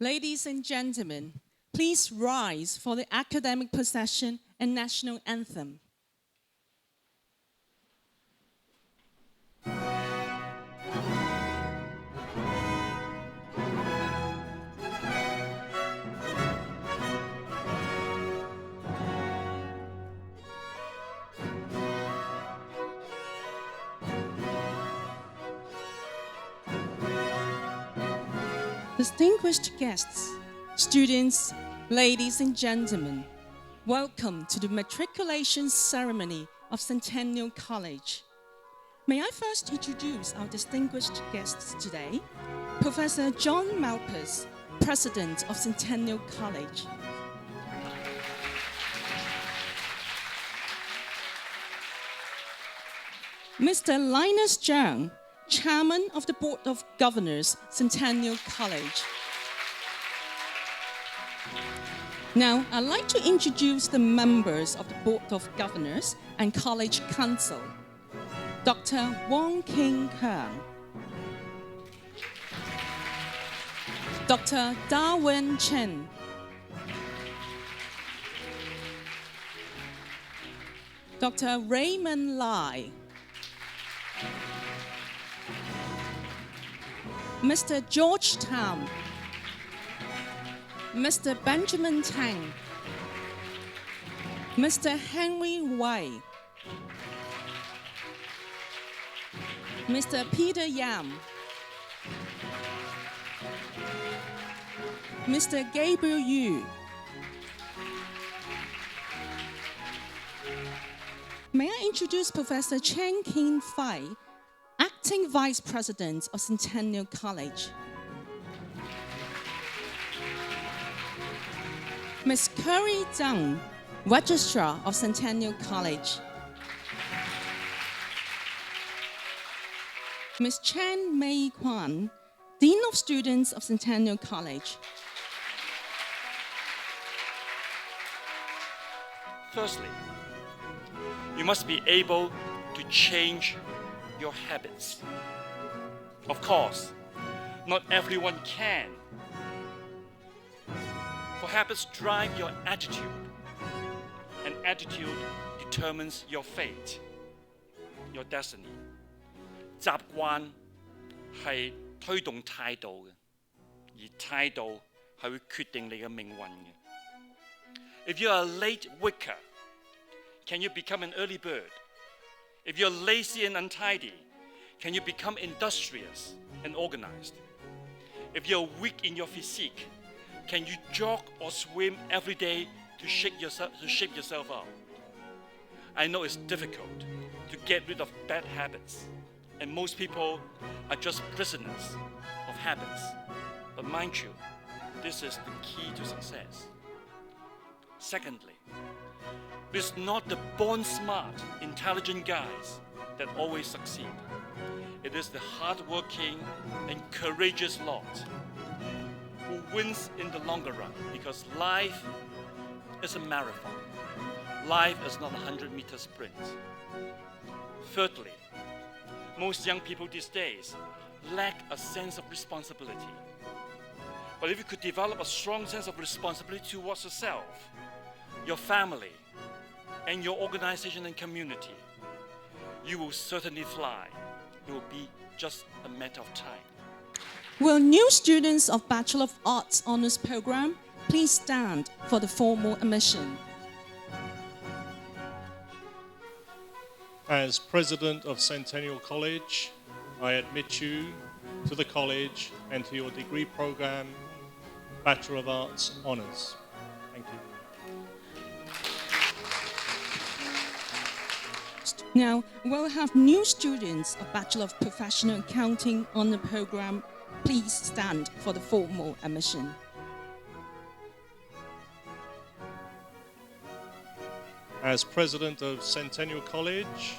Ladies and gentlemen, please rise for the academic procession and national anthem. Distinguished guests, students, ladies and gentlemen, welcome to the Matriculation Ceremony of Centennial College. May I first introduce our distinguished guests today, Professor John Malpas, President of Centennial College. Mr. Linus Cheung, Chairman of the Board of Governors, Centennial College. Now, I'd like to introduce the members of the Board of Governors and College Council. Dr. Wang Gungwu, Dr. Darwin Chen, Dr. Raymond Lai, Mr. George Tam, Mr. Benjamin Tang, Mr. Henry Wei, Mr. Peter Yam, Mr. Gabriel Yu. May I introduce Professor Cheung Fai, Acting Vice President of Centennial College. Ms. Curry Zhang, Registrar of Centennial College. Ms. Chen Mei Kwan, Dean of Students of Centennial College. Firstly, you must be able to change your habits. Of course, not everyone can. For habits drive your attitude, and attitude determines your fate, your destiny. 習慣係推動態度嘅，而態度係會決定你嘅命運嘅。If you are a late waker, can you become an early bird? If you're lazy and untidy, can you become industrious and organized? If you're weak in your physique, can you jog or swim every day to shape yourself up? I know it's difficult to get rid of bad habits, and most people are just prisoners of habits. But mind you, this is the key to success. Secondly, it's not the born smart, intelligent guys that always succeed. It is the hardworking and courageous lot who wins in the longer run, because life is a marathon. Life is not a 100-meter sprint. Thirdly, most young people these days lack a sense of responsibility. But if you could develop a strong sense of responsibility towards yourself, your family, and your organization and community, you will certainly fly. It will be just a matter of time. Will new students of Bachelor of Arts Honours Program please stand for the formal admission? As President of Centennial College, I admit you to the college and to your degree program, Bachelor of Arts Honours. Thank you. Now, we'll have new students of Bachelor of Professional Accounting on the program. Please stand for the formal admission. As President of Centennial College,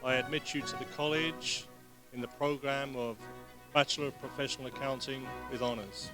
I admit you to the college in the program of Bachelor of Professional Accounting with Honours.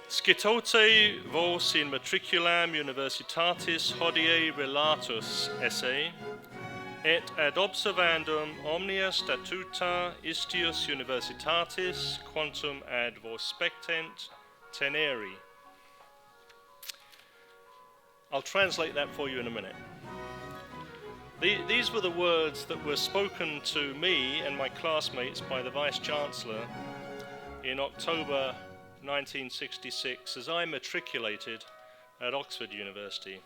Scitote vos in matriculam universitatis hodie relatus esse, et ad observandum omnia statuta istius universitatis quantum ad vospectent teneri. I'll translate that for you in a minute. These were the words that were spoken to me and my classmates by the Vice-Chancellor in October 1966 as I matriculated at Oxford University.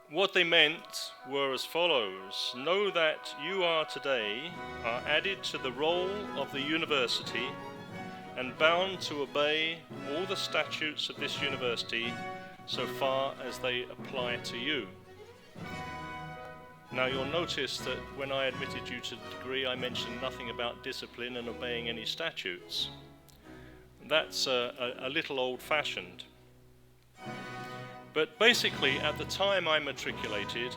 What they meant were as follows: know that you are today added to the roll of the university and bound to obey all the statutes of this university so far as they apply to you. Now you'll notice that when I admitted you to the degree, I mentioned nothing about discipline and obeying any statutes. That's a little old-fashioned. But basically, at the time I matriculated,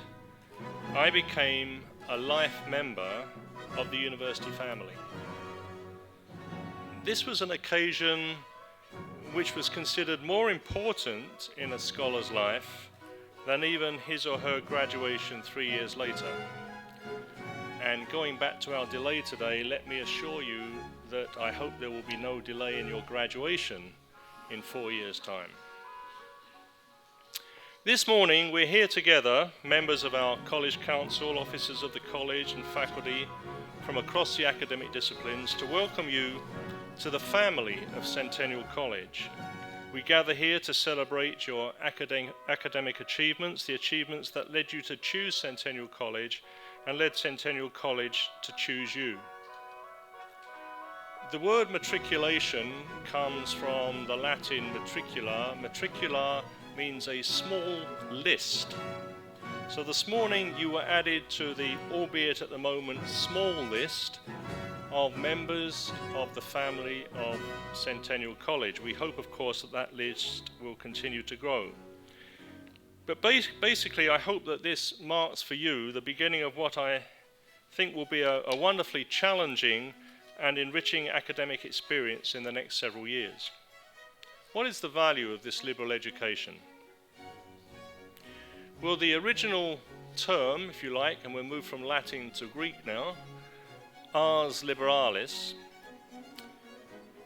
I became a life member of the university family. This was an occasion which was considered more important in a scholar's life than even his or her graduation 3 years later. And going back to our delay today, let me assure you that I hope there will be no delay in your graduation in 4 years' time. This morning we're here together, members of our college council, officers of the college and faculty from across the academic disciplines, to welcome you to the family of Centennial College. We gather here to celebrate your academic achievements, the achievements that led you to choose Centennial College and led Centennial College to choose you. The word matriculation comes from the Latin matricula. Matricula means a small list. So this morning you were added to the, albeit at the moment, small list of members of the family of Centennial College. We hope, of course, that that list will continue to grow. But basically, I hope that this marks for you the beginning of what I think will be a wonderfully challenging and enriching academic experience in the next several years. What is the value of this liberal education? Well, the original term, if you like, and we'll move from Latin to Greek now, ars liberalis.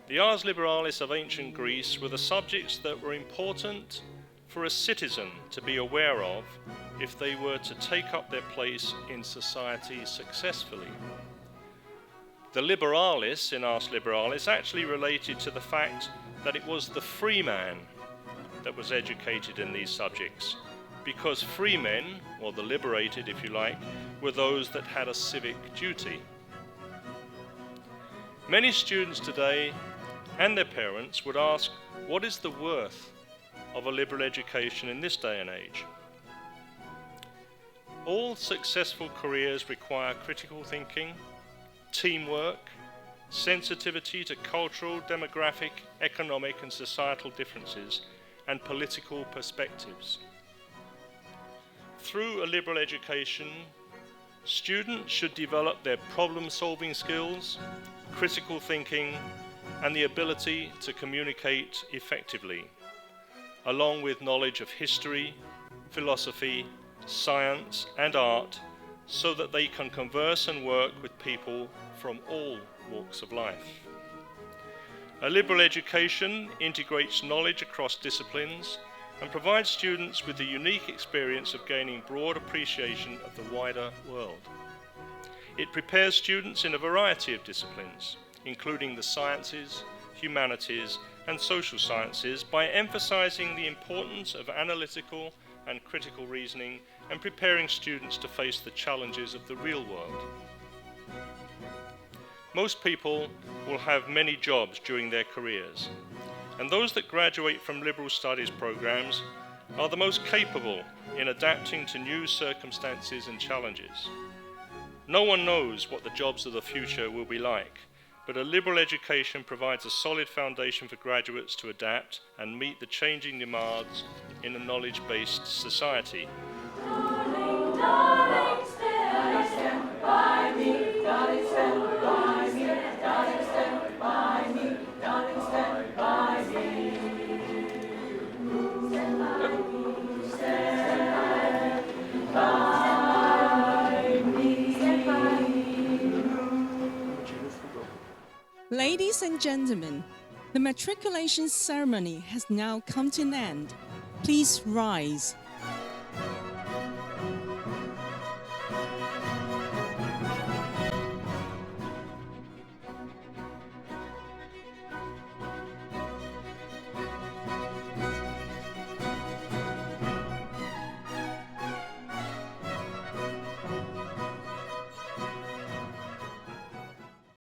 The ars liberalis of ancient Greece were the subjects that were important for a citizen to be aware of if they were to take up their place in society successfully. The liberalis in ars liberalis actually related to the fact that it was the free man that was educated in these subjects, because free men, or the liberated if you like, were those that had a civic duty. Many students today and their parents would ask, what is the worth of a liberal education in this day and age? All successful careers require critical thinking, teamwork, sensitivity to cultural, demographic, economic and societal differences, and political perspectives. Through a liberal education, students should develop their problem-solving skills, critical thinking, and the ability to communicate effectively, along with knowledge of history, philosophy, science, and art, so that they can converse and work with people from all walks of life. A liberal education integrates knowledge across disciplines and provides students with the unique experience of gaining broad appreciation of the wider world. It prepares students in a variety of disciplines, including the sciences, humanities, and social sciences, by emphasizing the importance of analytical and critical reasoning and preparing students to face the challenges of the real world. Most people will have many jobs during their careers, and those that graduate from liberal studies programs are the most capable in adapting to new circumstances and challenges. No one knows what the jobs of the future will be like, but a liberal education provides a solid foundation for graduates to adapt and meet the changing demands in a knowledge-based society. Darling, darling, stand by me. Darling, stand by me. Darling, stand by me. Darling, stand by me. Stand by me. Stand by me. Ladies and gentlemen, the matriculation ceremony has now come to an end. Please rise.